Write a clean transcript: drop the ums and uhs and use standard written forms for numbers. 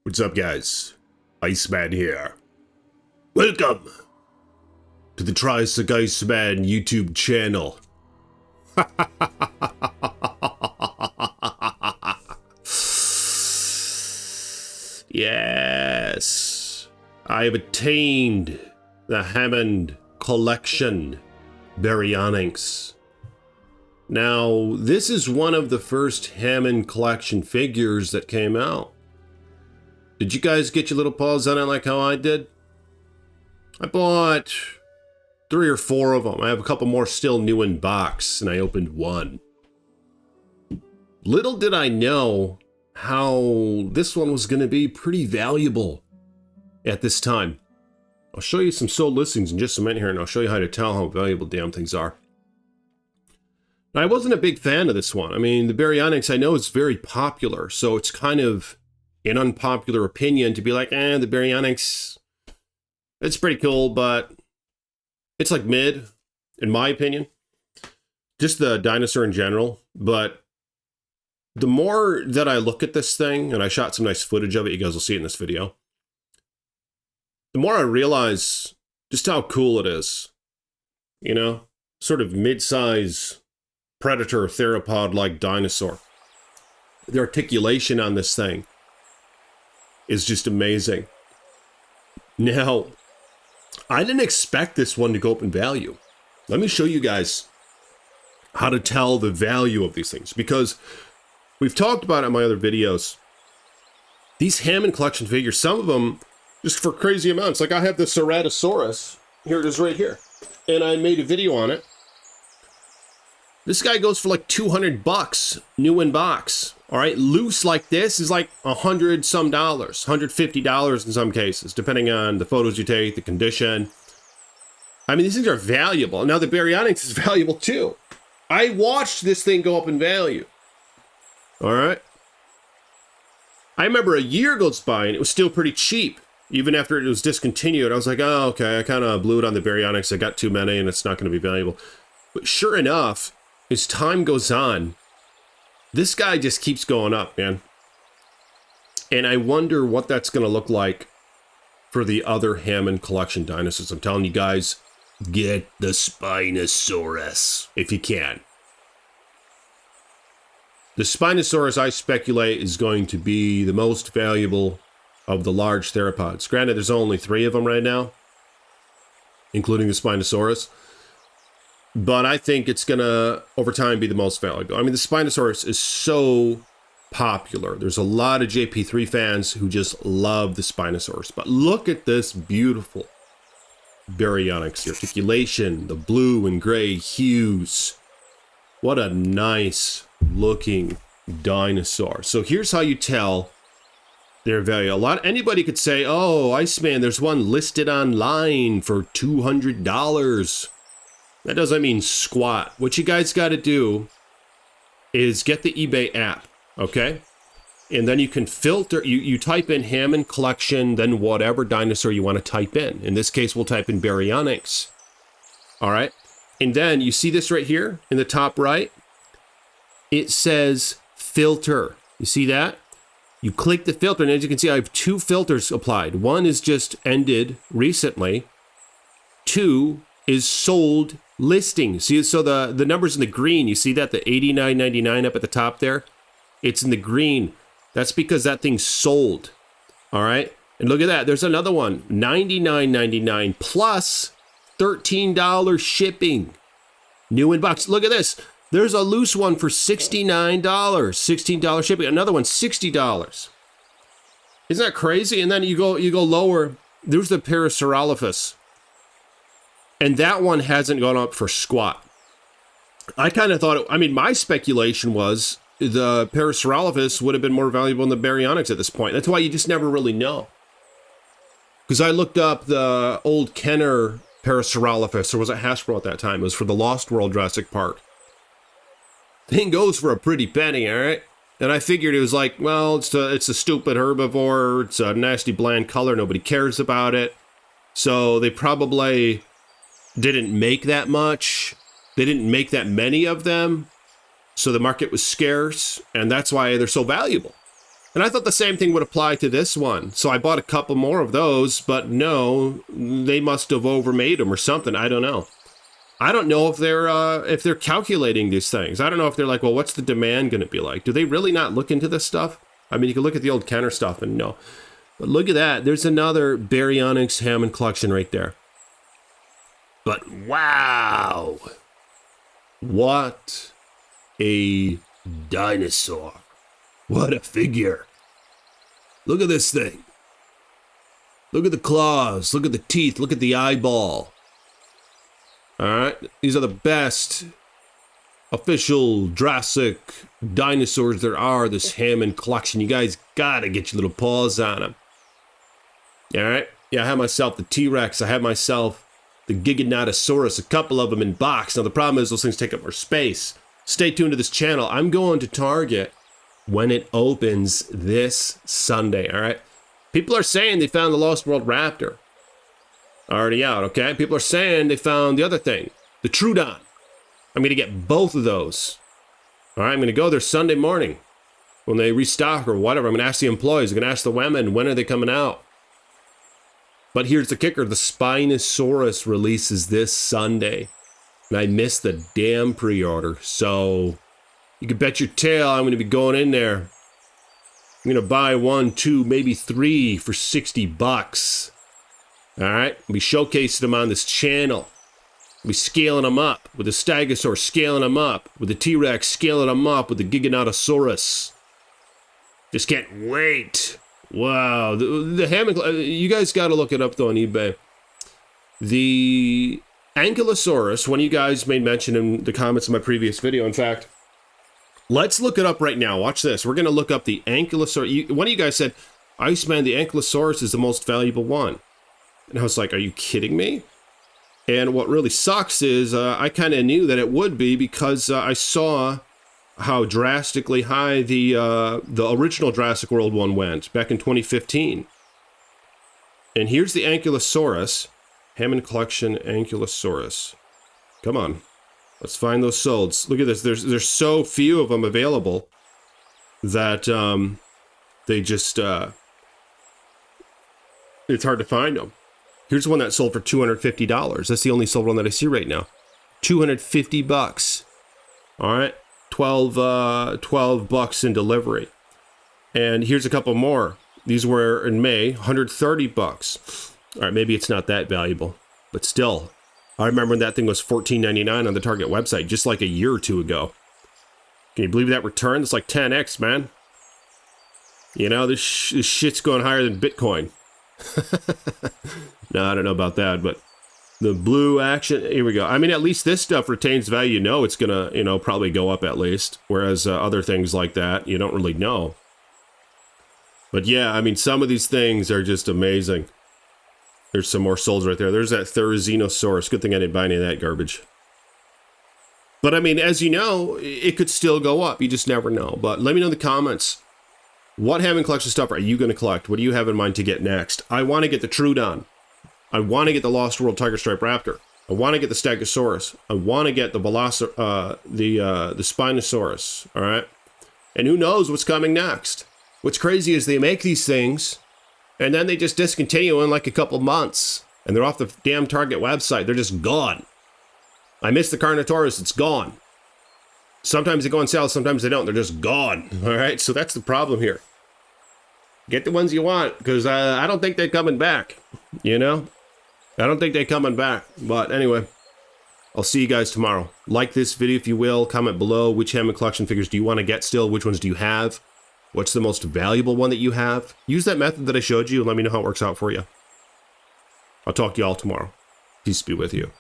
What's up, guys? Iceman here. Welcome to the Jurassic Iceman YouTube channel. Yes, I have attained the Hammond collection, Baryonyx. Now, this is one of the first Hammond collection figures that came out. Did you guys get your little paws on it like how I did? I bought 3 or 4 of them. I have a couple more still new in box, and I opened one. Little did I know how this one was going to be pretty valuable at this time. I'll show you some sold listings in just a minute here, and I'll show you how to tell how valuable damn things are. Now, I wasn't a big fan of this one. I mean, the Baryonyx, I know it's very popular, so it's kind of an unpopular opinion to be like, the Baryonyx, it's pretty cool, but it's like mid, in my opinion. Just the dinosaur in general. But the more that I look at this thing, and I shot some nice footage of it, you guys will see it in this video, the more I realize just how cool it is. You know, sort of mid-size predator theropod-like dinosaur. The articulation on this thing is just amazing. Now, I didn't expect this one to go up in value. Let me show you guys how to tell the value of these things, because we've talked about it in my other videos. These Hammond collection figures, some of them just for crazy amounts. Like I have the Ceratosaurus. Here it is right here. And I made a video on it. This guy goes for like 200 bucks, new in box. All right, loose like this is like $100 some, $150 in some cases, depending on the photos you take, the condition. I mean, these things are valuable. Now the Baryonyx is valuable too. I watched this thing go up in value. All right. I remember a year goes by and it was still pretty cheap. Even after it was discontinued, I was like, oh, okay, I kind of blew it on the Baryonyx. I got too many and it's not going to be valuable. But sure enough, as time goes on, this guy just keeps going up, man. And I wonder what that's going to look like for the other Hammond collection dinosaurs. I'm telling you guys, get the Spinosaurus if you can. The Spinosaurus, I speculate, is going to be the most valuable of the large theropods. Granted, there's only 3 of them right now, including the Spinosaurus. But I think it's going to, over time, be the most valuable. I mean, the Spinosaurus is so popular. There's a lot of JP3 fans who just love the Spinosaurus. But look at this beautiful Baryonyx. The articulation, the blue and gray hues. What a nice looking dinosaur. So here's how you tell their value. Anybody could say, oh, Iceman, there's one listed online for $200. That doesn't mean squat. What you guys got to do is get the eBay app, okay? And then you can filter, you type in Hammond collection, then whatever dinosaur you want to type in. In this case, we'll type in Baryonyx. All right? And then you see this right here in the top right? It says filter. You see that? You click the filter, and as you can see, I have 2 filters applied. One is just ended recently. 2 is sold listing. See, so the number's in the green. You see that? The $89.99 up at the top there? It's in the green. That's because that thing's sold. All right? And look at that. There's another one. $99.99 plus $13 shipping. New in box. Look at this. There's a loose one for $69. $16 shipping. Another one, $60. Isn't that crazy? And then you go lower. There's the Parasaurolophus. And that one hasn't gone up for squat. I kind of thought, my speculation was the Parasaurolophus would have been more valuable than the Baryonyx at this point. That's why you just never really know. Because I looked up the old Kenner Parasaurolophus, or was it Hasbro at that time? It was for the Lost World Jurassic Park. Thing goes for a pretty penny, all right? And I figured it was like, well, it's a stupid herbivore. It's a nasty bland color. Nobody cares about it. So they probably didn't make that much. They didn't make that many of them. So the market was scarce, and that's why they're so valuable. And I thought the same thing would apply to this one. So I bought a couple more of those, but no, they must have overmade them or something. I don't know. I don't know if they're calculating these things. I don't know if they're like, well, what's the demand going to be like? Do they really not look into this stuff? I mean, you can look at the old Kenner stuff and no. But look at that. There's another Baryonyx Hammond collection right there. But wow. What a dinosaur. What a figure. Look at this thing. Look at the claws. Look at the teeth. Look at the eyeball. All right. These are the best official Jurassic dinosaurs there are, this Hammond collection. You guys got to get your little paws on them. All right. Yeah, I have myself the T-Rex. I have myself the Giganotosaurus, a couple of them in box. Now, the problem is those things take up more space. Stay tuned to this channel. I'm going to Target when it opens this Sunday, all right? People are saying they found the Lost World Raptor. Already out, okay? People are saying they found the other thing, the Troodon. I'm going to get both of those. All right, I'm going to go there Sunday morning when they restock or whatever. I'm going to ask the employees. I'm going to ask the women, when are they coming out? But here's the kicker. The Spinosaurus releases this Sunday. And I missed the damn pre-order. So you can bet your tail I'm going to be going in there. I'm going to buy 1, 2, maybe 3 for $60. All right? I'll be showcasing them on this channel. I'll be scaling them up with the Stegosaurus, scaling them up with the T-Rex, scaling them up with the Giganotosaurus. Just can't wait. Wow. The Hammond, you guys got to look it up though on eBay. The Ankylosaurus, one of you guys made mention in the comments of my previous video. In fact, let's look it up right now. Watch this. We're going to look up the Ankylosaurus. One of you guys said, Iceman, the Ankylosaurus is the most valuable one. And I was like, are you kidding me? And what really sucks is I kind of knew that it would be because I saw how drastically high the original Jurassic World one went back in 2015. And here's the Ankylosaurus. Hammond Collection Ankylosaurus. Come on. Let's find those solds. Look at this. There's so few of them available that they just... it's hard to find them. Here's one that sold for $250. That's the only sold one that I see right now. $250. All right. 12 bucks in delivery. And here's a couple more. These were in May, $130. All right, maybe it's not that valuable, but still, I remember when that thing was $14.99 on the Target website just like a year or two ago. Can you believe that return? It's like 10x, man. You know, this shit's going higher than Bitcoin. No, I don't know about that, but the blue action, here we go. I mean, at least this stuff retains value. You know it's going to, probably go up at least, whereas other things like that, you don't really know. But yeah, I mean, some of these things are just amazing. There's some more souls right there. There's that Therizinosaurus. Good thing I didn't buy any of that garbage. But I mean, as you know, it could still go up. You just never know. But let me know in the comments. What Hammond collection stuff are you going to collect? What do you have in mind to get next? I want to get the Troodon. I want to get the Lost World Tiger Stripe Raptor. I want to get the Stegosaurus. I want to get the the Spinosaurus. All right. And who knows what's coming next? What's crazy is they make these things and then they just discontinue in like a couple months. And they're off the damn Target website. They're just gone. I missed the Carnotaurus. It's gone. Sometimes they go on sale. Sometimes they don't. They're just gone. All right. So that's the problem here. Get the ones you want because I don't think they're coming back. You know? I don't think they're coming back. But anyway, I'll see you guys tomorrow. Like this video if you will. Comment below which Hammond collection figures do you want to get still? Which ones do you have? What's the most valuable one that you have? Use that method that I showed you and let me know how it works out for you. I'll talk to you all tomorrow. Peace be with you.